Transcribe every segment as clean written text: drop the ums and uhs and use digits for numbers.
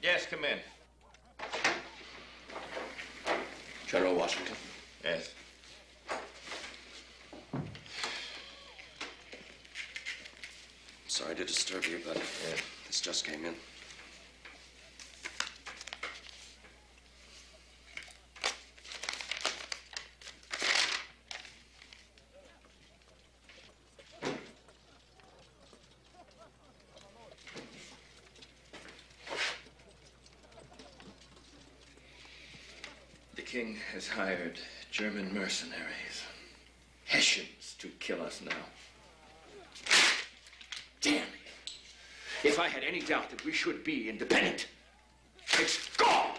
Yes, come in. General Washington. Yes. Sorry to disturb you, but this just came in. The king has hired German mercenaries, Hessians, to kill us now. Damn it. If I had any doubt that we should be independent, it's gone!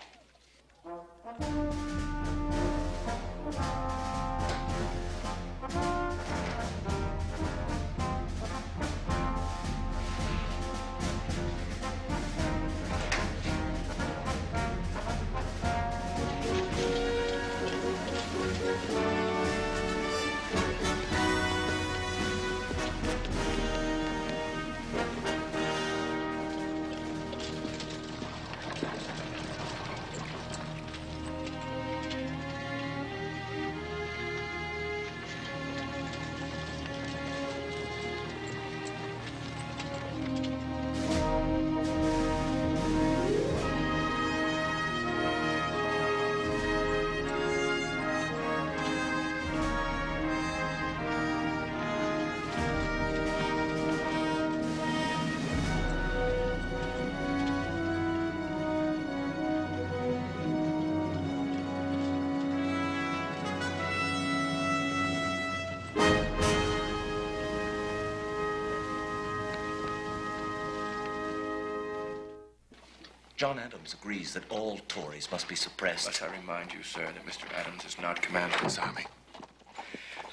John Adams agrees that all Tories must be suppressed. But I remind you, sir, that Mr. Adams is not commanding this army.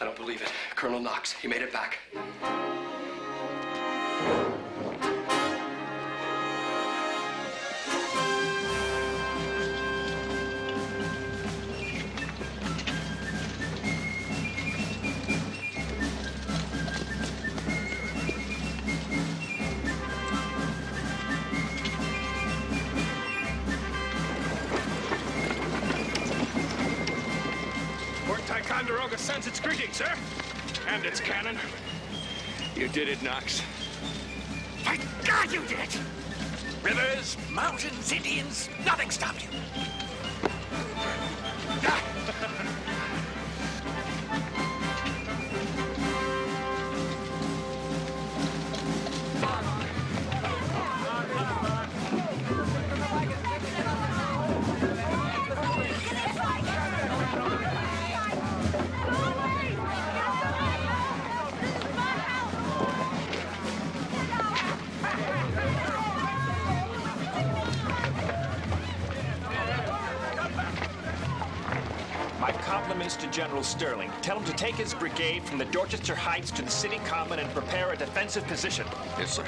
I don't believe it. Colonel Knox, he made it back. Ticonderoga sends its greetings, sir. And its cannon. You did it, Knox. By God, you did it! Rivers, mountains, Indians, nothing stopped you. To General Sterling. Tell him to take his brigade from the Dorchester Heights to the city common and prepare a defensive position. Yes, sir.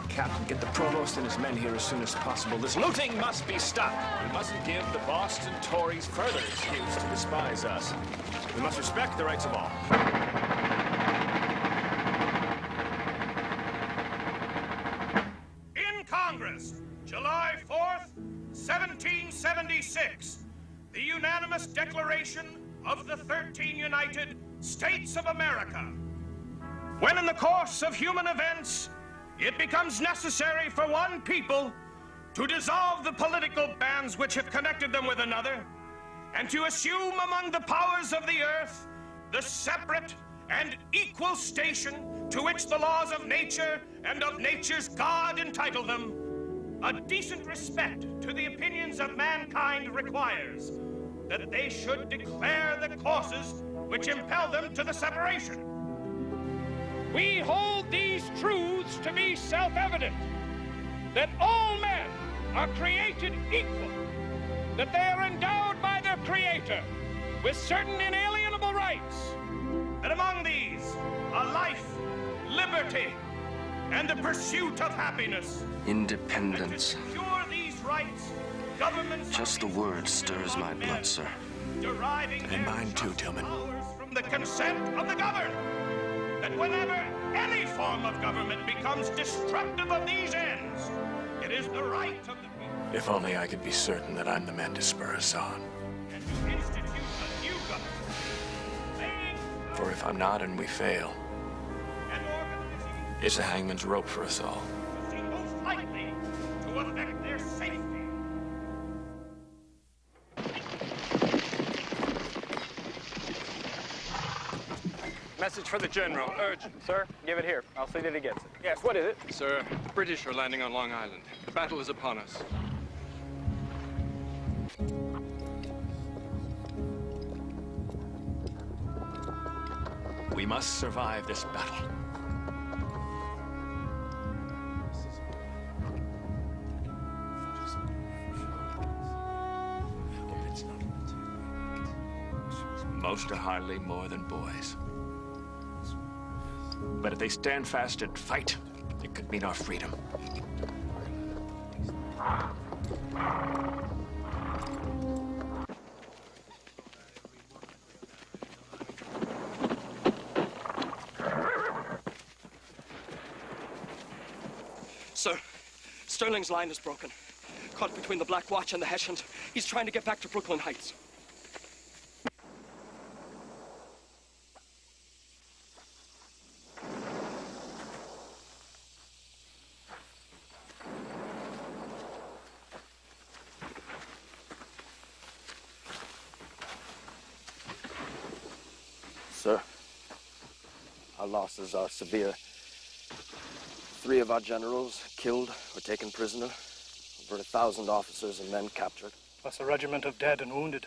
Captain, get the provost and his men here as soon as possible. This looting must be stopped. We mustn't give the Boston Tories further excuse to despise us. We must respect the rights of all. In Congress, July 4th, 1776, the unanimous declaration of the 13 United States of America. When in the course of human events, it becomes necessary for one people to dissolve the political bands which have connected them with another, and to assume among the powers of the earth the separate and equal station to which the laws of nature and of nature's God entitle them, a decent respect to the opinions of mankind requires that they should declare the causes which impel them to the separation. We hold these truths to be self-evident, that all men are created equal, that they are endowed by their Creator with certain inalienable rights, that among these are life, liberty, and the pursuit of happiness. Independence. And to secure these rights, governments just the word stirs my blood, sir. Deriving and mine too, Tilghman. Powers from the consent of the governed. That whenever any form of government becomes destructive of these ends, It is the right of the people. If only I could be certain that I'm the man to spur us on. And to institute a new government. Laying For if I'm not and we fail, and organizing it's the hangman's rope for us all. seem most likely to affect their safety. Message for the General. Urgent. Sir, give it here. I'll see that he gets it. Yes, what is it? Sir, the British are landing on Long Island. The battle is upon us. We must survive this battle. Most are hardly more than boys. But if they stand fast and fight, it could mean our freedom. Sir, Sterling's line is broken. Caught between the Black Watch and the Hessians. He's trying to get back to Brooklyn Heights. Sir, our losses are severe. 3 of our generals killed or taken prisoner. Over 1,000 officers and men captured. Plus a regiment of dead and wounded.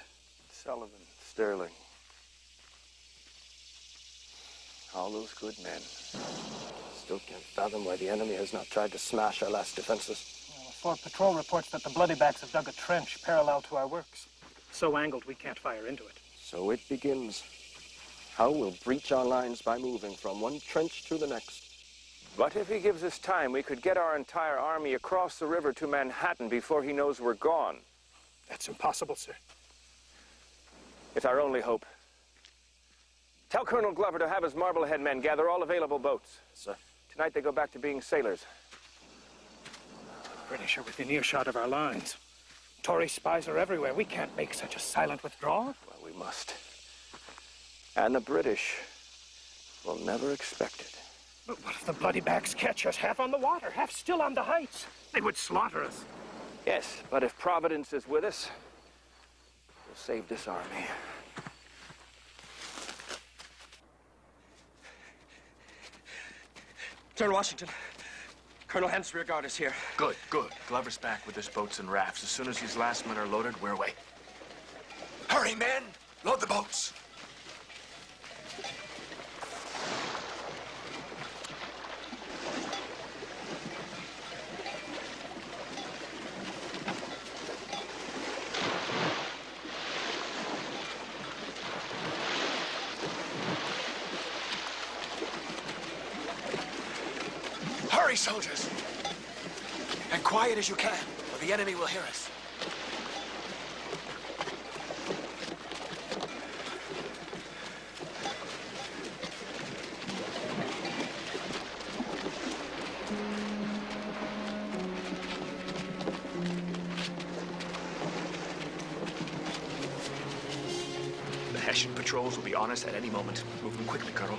Sullivan, Sterling. All those good men. Still can't fathom why the enemy has not tried to smash our last defenses. The 4th Patrol reports that the Bloodybacks have dug a trench parallel to our works. So angled we can't fire into it. So it begins. How we'll breach our lines by moving from one trench to the next. But if he gives us time, we could get our entire army across the river to Manhattan before he knows we're gone. That's impossible, sir. It's our only hope. Tell Colonel Glover to have his Marblehead men gather all available boats. Sir. Tonight they go back to being sailors. British are within earshot of our lines. Tory spies are everywhere. We can't make such a silent withdrawal. Well, we must. And the British will never expect it. But what if the Bloodybacks catch us half on the water, half still on the heights? They would slaughter us. Yes, but if Providence is with us, we'll save this army. General Washington, Colonel Hent's rear guard is here. Good, good. Glover's back with his boats and rafts. As soon as these last men are loaded, we're away. Hurry, men! Load the boats! Hurry, soldiers! And quiet as you can, or the enemy will hear us. The Hessian patrols will be on us at any moment. Move them quickly, Colonel.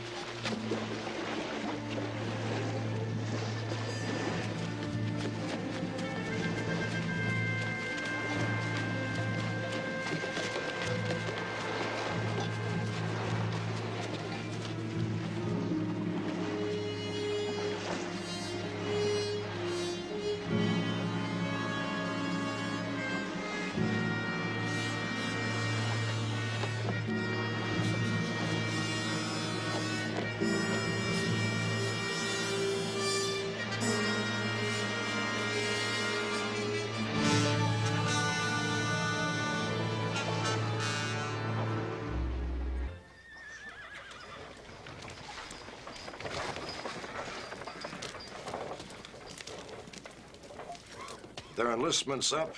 Their enlistment's up.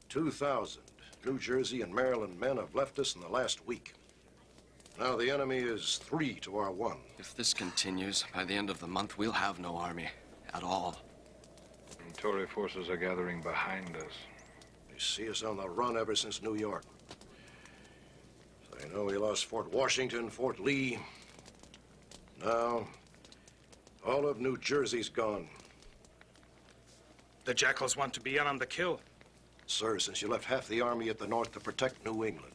2,000 New Jersey and Maryland men have left us in the last week. Now the enemy is 3 to our 1. If this continues, by the end of the month, we'll have no army at all. Tory forces are gathering behind us. They see us on the run ever since New York. They know we lost Fort Washington, Fort Lee. Now, all of New Jersey's gone. The Jackals want to be in on the kill. Sir, since you left half the army at the north to protect New England,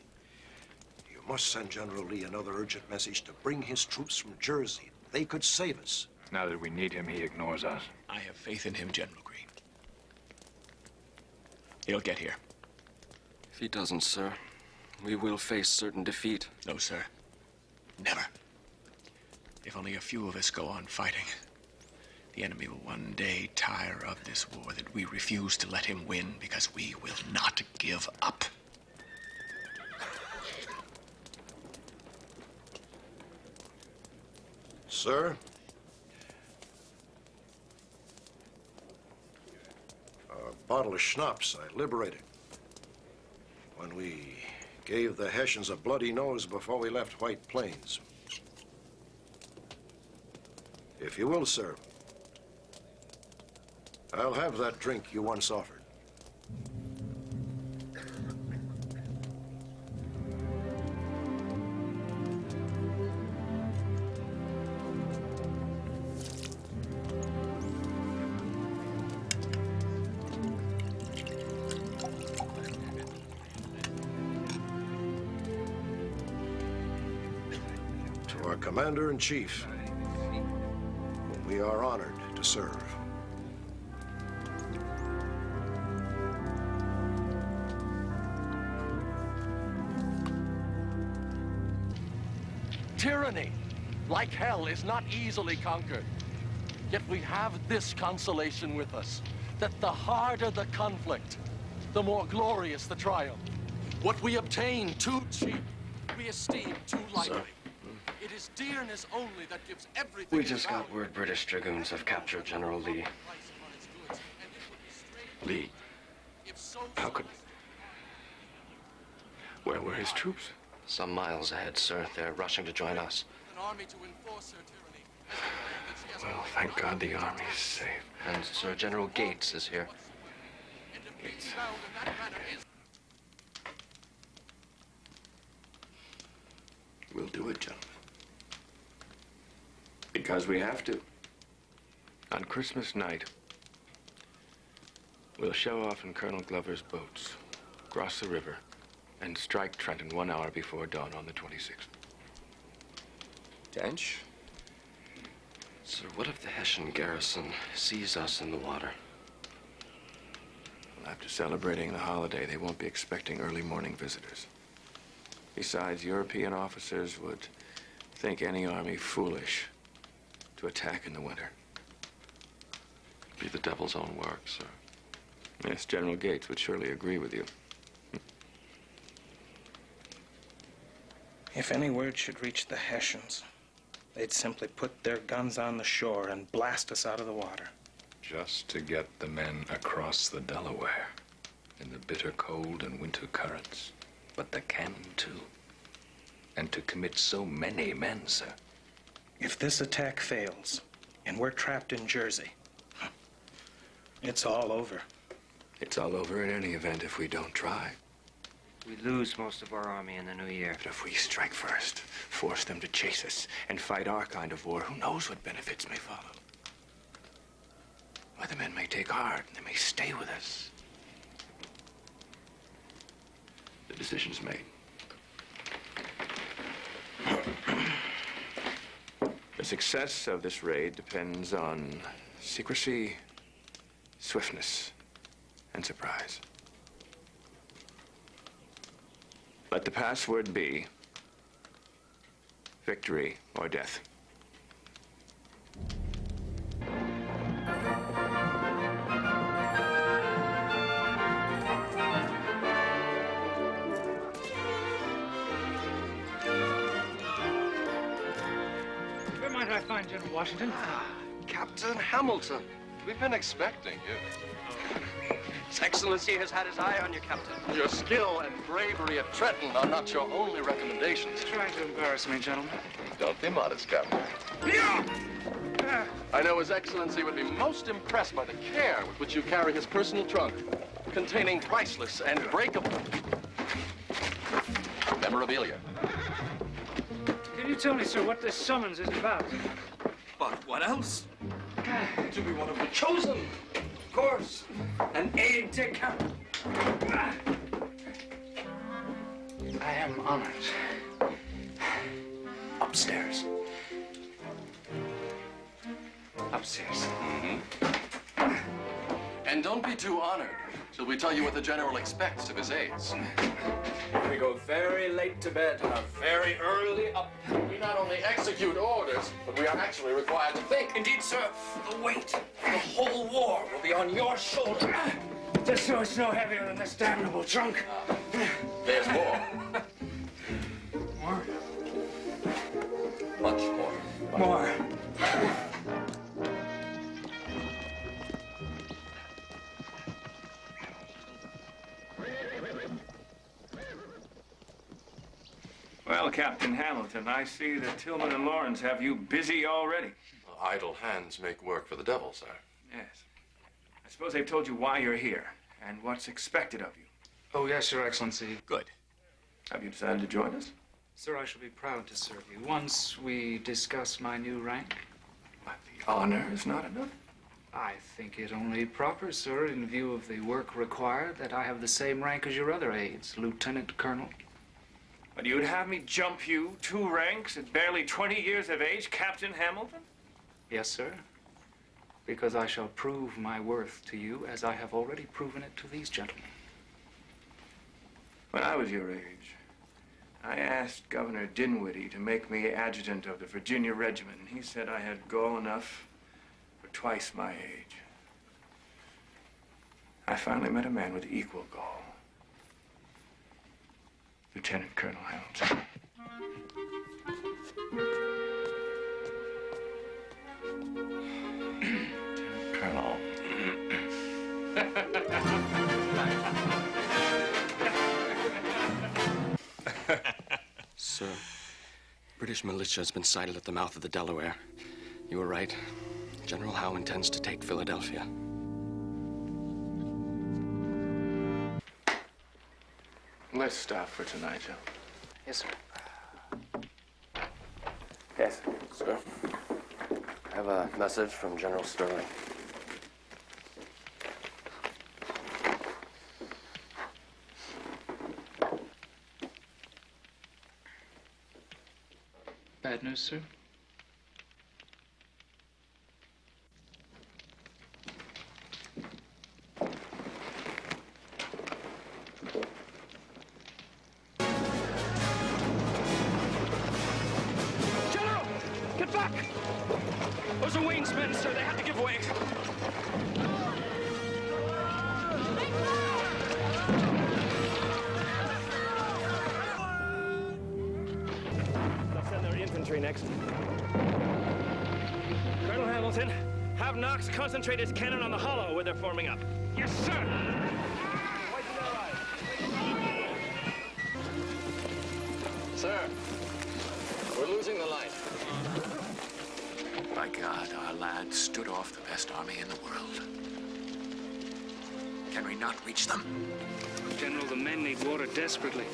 you must send General Lee another urgent message to bring his troops from Jersey. They could save us. Now that we need him, he ignores us. I have faith in him, General Green. He'll get here. If he doesn't, sir, we will face certain defeat. No, sir. Never. If only a few of us go on fighting, the enemy will one day tire of this war that we refuse to let him win because we will not give up. Sir? A bottle of schnapps I liberated when we gave the Hessians a bloody nose before we left White Plains. If you will, sir, I'll have that drink you once offered. To our Commander-in-Chief, whom we are honored to serve. Tyranny, like hell, is not easily conquered. Yet we have this consolation with us, that the harder the conflict, the more glorious the triumph. What we obtain too cheap, we esteem too lightly. It is dearness only that gives everything. We just got word British dragoons have captured General Lee. Lee? How could... Where were his troops? Some miles ahead, sir. They're rushing to join us. Well, thank God the army is safe. And Sir General Gates is here. Gates. We'll do it, gentlemen. Because we have to. On Christmas night, we'll show off in Colonel Glover's boats, cross the river, and strike Trenton 1 hour before dawn on the 26th. Tench? Sir, what if the Hessian garrison sees us in the water? Well, after celebrating the holiday, they won't be expecting early morning visitors. Besides, European officers would think any army foolish to attack in the winter. Be the devil's own work, sir. Yes, General Gates would surely agree with you. If any word should reach the Hessians, they'd simply put their guns on the shore and blast us out of the water. Just to get the men across the Delaware in the bitter cold and winter currents. But the cannon, too. And to commit so many men, sir. If this attack fails, and we're trapped in Jersey, it's all over. It's all over in any event if we don't try. We lose most of our army in the new year. But if we strike first, force them to chase us, and fight our kind of war, who knows what benefits may follow? Why, the men may take heart, and they may stay with us. The decision's made. The success of this raid depends on secrecy, swiftness, and surprise. Let the password be victory or death. Where might I find General Washington? Captain Hamilton, we've been expecting you. His Excellency has had his eye on you, Captain. Your skill and bravery at Trenton are not your only recommendations. Trying to embarrass me, gentlemen. Don't be modest, Captain. I know His Excellency would be most impressed by the care with which you carry his personal trunk, containing priceless and breakable memorabilia. Can you tell me, sir, what this summons is about? But what else? To be one of the chosen, of course. An aide de camp. I am honored. Upstairs. Upstairs. And don't be too honored till we tell you what the General expects of his aides. We go very late to bed and are very early up. We not only execute orders, but we are actually required to think. Indeed, sir, the weight of the whole war will be on your shoulder. Just so it's no heavier than this damnable trunk. There's more. More? Much more. More. Well, Captain Hamilton, I see that Tilghman and Lawrence have you busy already. Idle hands make work for the devil, sir. Yes. I suppose they've told you why you're here and what's expected of you. Oh, yes, Your Excellency. Good. Have you decided to join us? Sir, I shall be proud to serve you. Once we discuss my new rank. But the honor is not enough. I think it only proper, sir, in view of the work required, that I have the same rank as your other aides, Lieutenant Colonel. But you'd have me jump you 2 ranks at barely 20 years of age, Captain Hamilton? Yes, sir. Because I shall prove my worth to you as I have already proven it to these gentlemen. When I was your age, I asked Governor Dinwiddie to make me adjutant of the Virginia Regiment. He said I had gall enough for twice my age. I finally met a man with equal gall. Lieutenant Colonel Hamilton. Colonel. Sir, British militia has been sighted at the mouth of the Delaware. You were right. General Howe intends to take Philadelphia. Let's stop for tonight, Joe. Yes, sir. Yes, sir. I have a message from General Sterling. Bad news, sir? General! Get back! Those are Wayne's men, sir. They had to give way. They'll send their infantry next. Colonel Hamilton, have Knox concentrate his cannon on the hollow where they're forming up. Yes, sir! Sir, we're losing the line. By God, our lads stood off the best army in the world. Can we not reach them? General, the men need water desperately.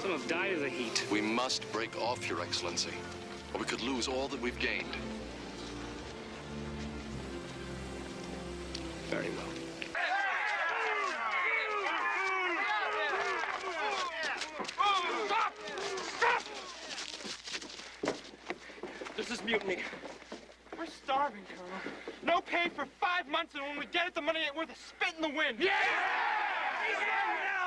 Some have died of the heat. We must break off, Your Excellency, or we could lose all that we've gained. Very well. Stop! Stop! This is mutiny. We're starving, Colonel. No pay for 5 months, and when we get it, the money ain't worth a spit in the wind. Yeah!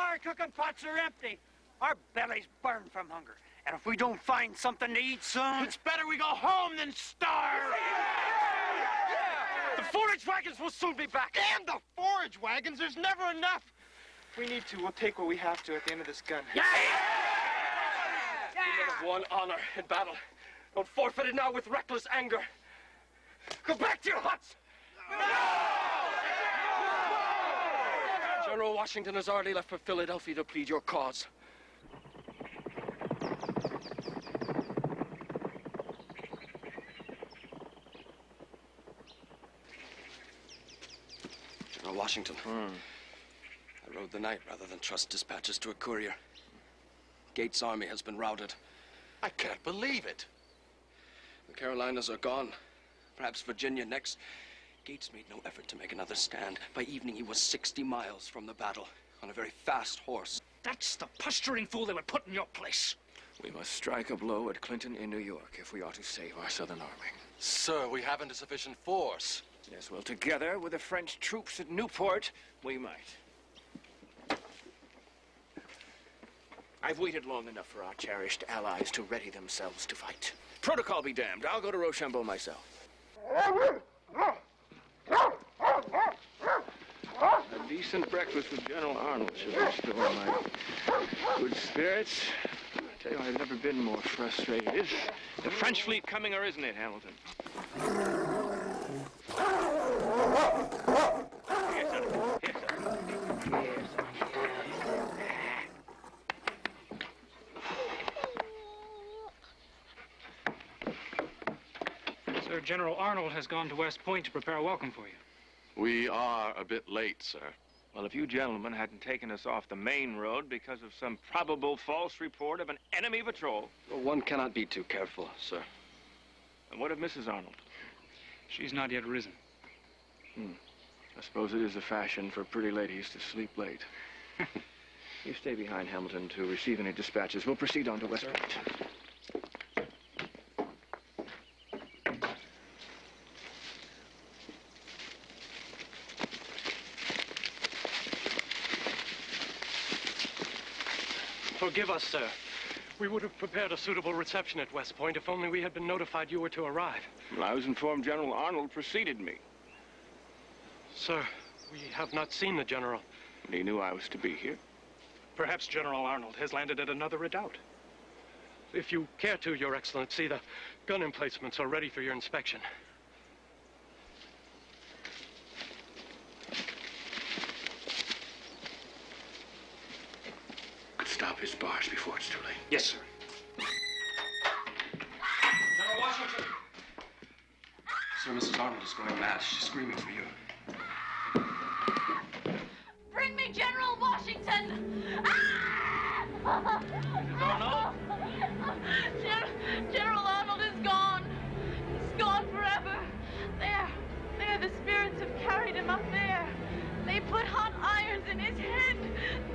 Our cooking pots are empty. Our bellies burn from hunger. And if we don't find something to eat soon... It's better we go home than starve! The forage wagons will soon be back. And the forage wagons, there's never enough. If we need to, we'll take what we have to at the end of this gun. Yeah! You have won honor in battle. Don't forfeit it now with reckless anger. Go back to your huts! General Washington has already left for Philadelphia to plead your cause. General Washington. I rode the night rather than trust dispatches to a courier. Gates' army has been routed. I can't believe it. The Carolinas are gone. Perhaps Virginia next. Gates made no effort to make another stand. By evening, he was 60 miles from the battle on a very fast horse. That's the posturing fool they would put in your place. We must strike a blow at Clinton in New York if we are to save our Southern Army. Sir, we haven't a sufficient force. Yes, well, together with the French troops at Newport, we might. I've waited long enough for our cherished allies to ready themselves to fight. Protocol be damned. I'll go to Rochambeau myself. A decent breakfast with General Arnold should restore my good spirits. I tell you, I've never been more frustrated. Is the French fleet coming, or isn't it, Hamilton? Yes, sir. Yes, sir. Sir, General Arnold has gone to West Point to prepare a welcome for you. We are a bit late, sir. Well, if you gentlemen hadn't taken us off the main road because of some probable false report of an enemy patrol. Well, one cannot be too careful, sir. And what of Mrs. Arnold? She's not yet risen. I suppose it is the fashion for pretty ladies to sleep late. You stay behind, Hamilton, to receive any dispatches. We'll proceed on to West Point. Forgive us, sir. We would have prepared a suitable reception at West Point if only we had been notified you were to arrive. Well, I was informed General Arnold preceded me. Sir, we have not seen the General. And he knew I was to be here. Perhaps General Arnold has landed at another redoubt. If you care to, Your Excellency, the gun emplacements are ready for your inspection. Could stop his barge before it's too late. Yes, sir. General Washington! Sir, Mrs. Arnold is going mad. She's screaming for you. Bring me General Washington! Mrs. Arnold? General Arnold is gone. He's gone forever. There, the spirits have carried him up there. They put hot irons in his head.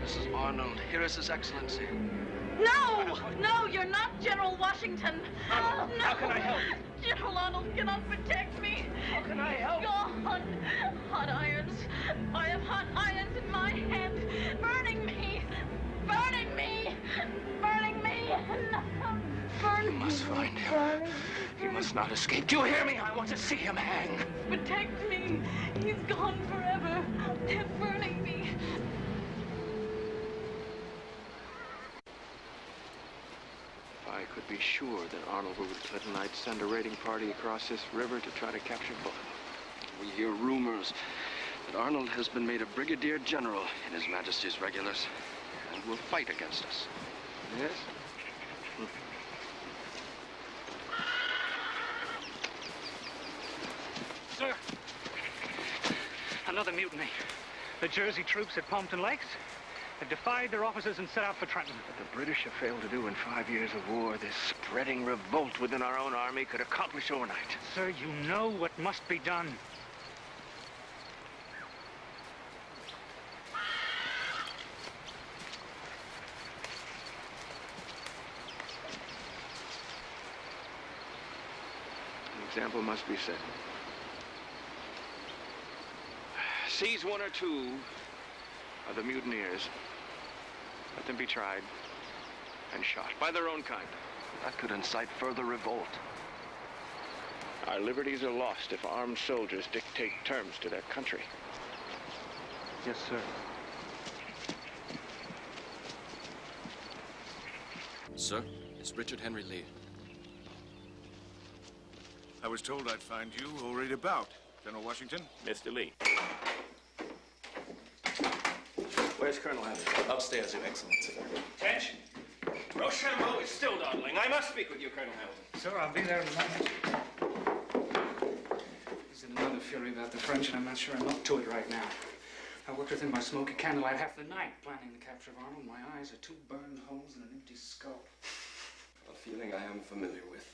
Mrs. Arnold, here is His Excellency. No, you're not General Washington. Arnold, No. how can I help? General Arnold cannot protect me. How can I help? Gone. Hot irons. I have hot irons in my head. Burning me. Burning me. Burning me. Burn You must find him. He must not escape. Do you hear me? I want to see him hang. Protect me. He's gone forever. They're burning me. If I could be sure that Arnold were with Clinton, I'd send a raiding party across this river to try to capture both. We hear rumors that Arnold has been made a brigadier general in His Majesty's regulars and will fight against us. Yes? Sir, another mutiny. The Jersey troops at Pompton Lakes have defied their officers and set out for Trenton. What the British have failed to do in 5 years of war, this spreading revolt within our own army could accomplish overnight. Sir, you know what must be done. An example must be set. Seize one or two of the mutineers. Let them be tried and shot by their own kind. That could incite further revolt. Our liberties are lost if armed soldiers dictate terms to their country. Yes, sir. Sir, it's Richard Henry Lee. I was told I'd find you already about. General Washington? Mr. Lee. Where's Colonel Hamilton? Upstairs, Your Excellency. Tench? Rochambeau is still dawdling. I must speak with you, Colonel Hamilton. Sir, I'll be there in a moment. He's in another fury about the French, and I'm not sure I'm up to it right now. I worked with him by smoky candlelight half the night, planning the capture of Arnold. My eyes are two burned holes and an empty skull. A feeling I am familiar with.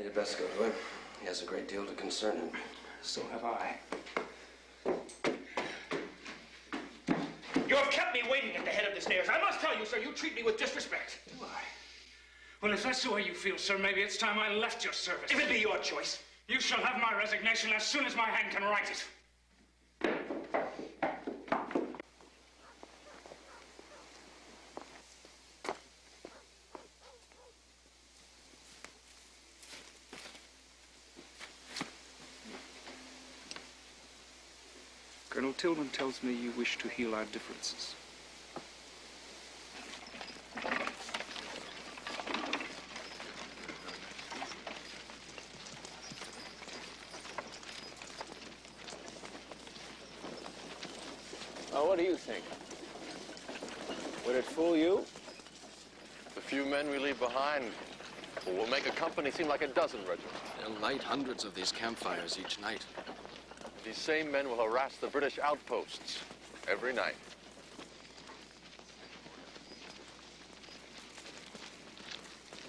You best go to him. He has a great deal to concern him. So have I. You have kept me waiting at the head of the stairs. I must tell you, sir, you treat me with disrespect. Do I? Well, if that's the way you feel, sir, maybe it's time I left your service. If it be your choice. You shall have my resignation as soon as my hand can write it. Colonel Tilghman tells me you wish to heal our differences. Well, what do you think? Would it fool you? The few men we leave behind will make a company seem like a dozen regiments. They'll light hundreds of these campfires each night. These same men will harass the British outposts every night.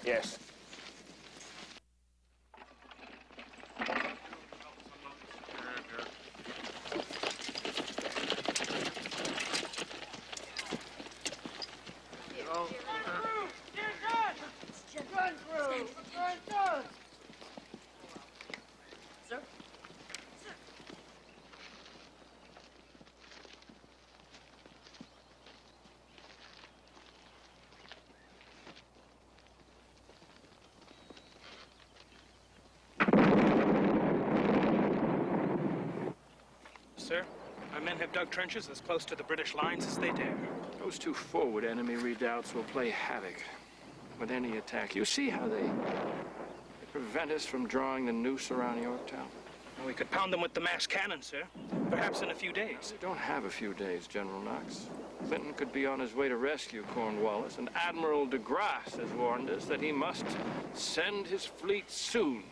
Yes. Sir, our men have dug trenches as close to the British lines as they dare. Those two forward enemy redoubts will play havoc with any attack. You see how they prevent us from drawing the noose around Yorktown? We could pound them with the mass cannon, sir. Perhaps in a few days. We don't have a few days, General Knox. Clinton could be on his way to rescue Cornwallis, and Admiral de Grasse has warned us that he must send his fleet soon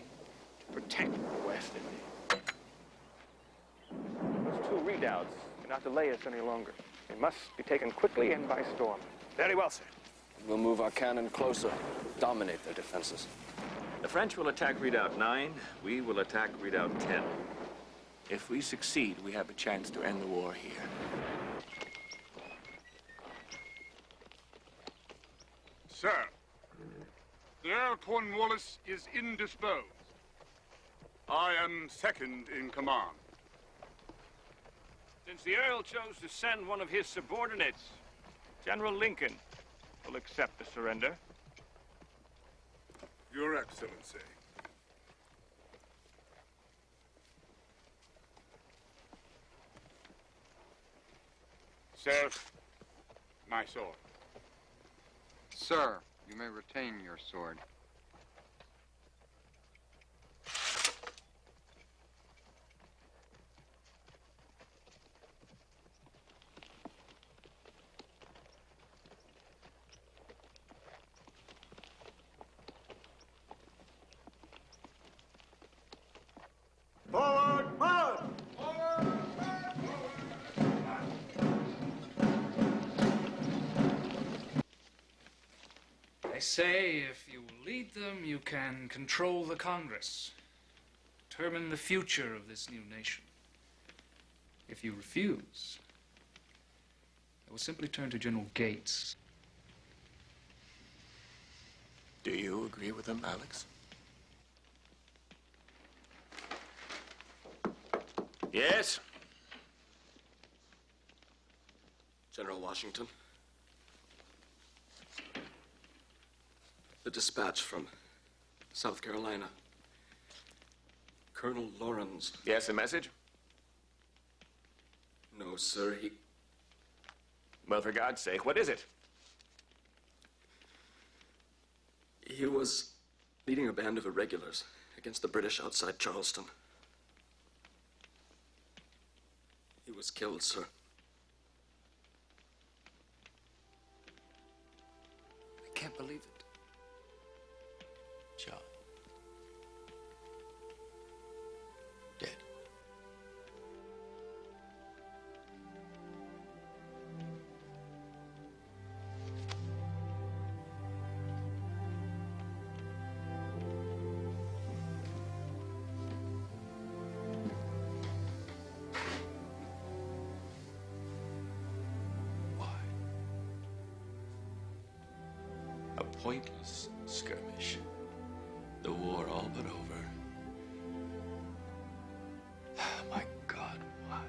to protect the West Indies. Those two redoubts cannot delay us any longer. They must be taken quickly and by storm. Very well, sir. We'll move our cannon closer, dominate their defenses. The French will attack Redoubt 9. We will attack Redoubt 10. If we succeed, we have a chance to end the war here. Sir, the Earl Cornwallis is indisposed. I am second in command. Since the Earl chose to send one of his subordinates, General Lincoln will accept the surrender. Your Excellency. Sir, my sword. Sir, you may retain your sword. Forward, forward! They say if you lead them, you can control the Congress, determine the future of this new nation. If you refuse, they will simply turn to General Gates. Do you agree with them, Alex? Yes? General Washington. The dispatch from South Carolina. Colonel Lawrence. Yes, a message? No, sir, he... Well, for God's sake, what is it? He was leading a band of irregulars against the British outside Charleston. He was killed, sir. I can't believe it. John. Dead. pointless skirmish. The war all but over. My God, why?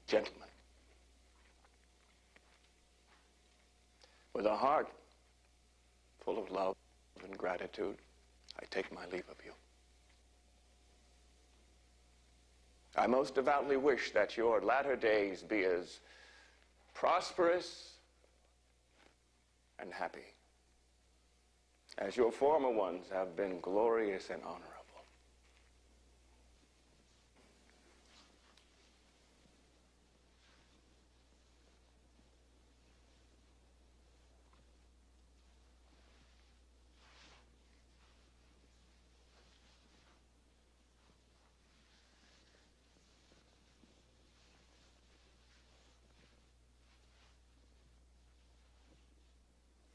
Gentlemen, with a heart full of love and gratitude, I take my leave of you. I most devoutly wish that your latter days be as prosperous and happy as your former ones have been glorious and honorable.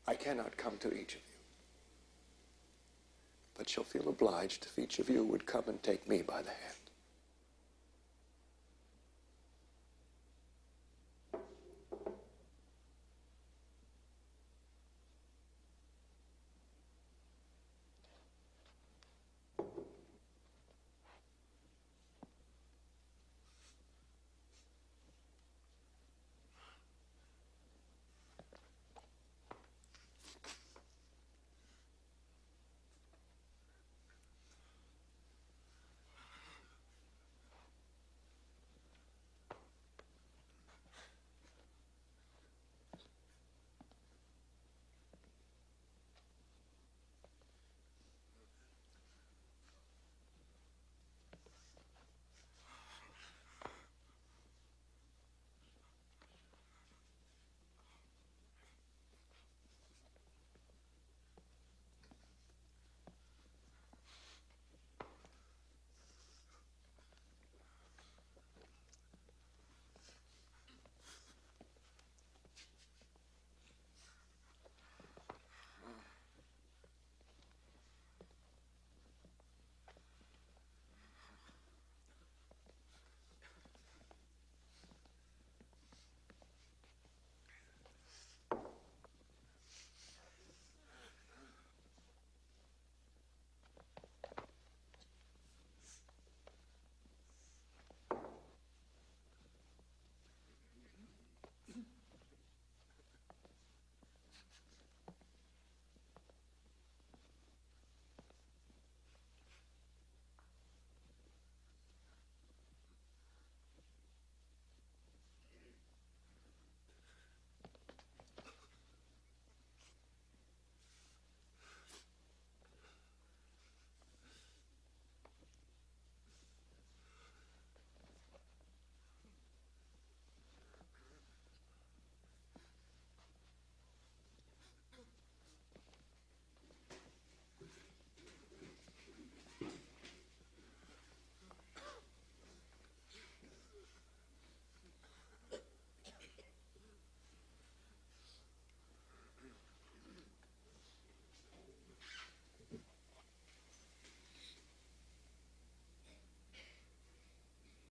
I cannot come to each of you, but shall feel obliged if each of you would come and take me by the hand.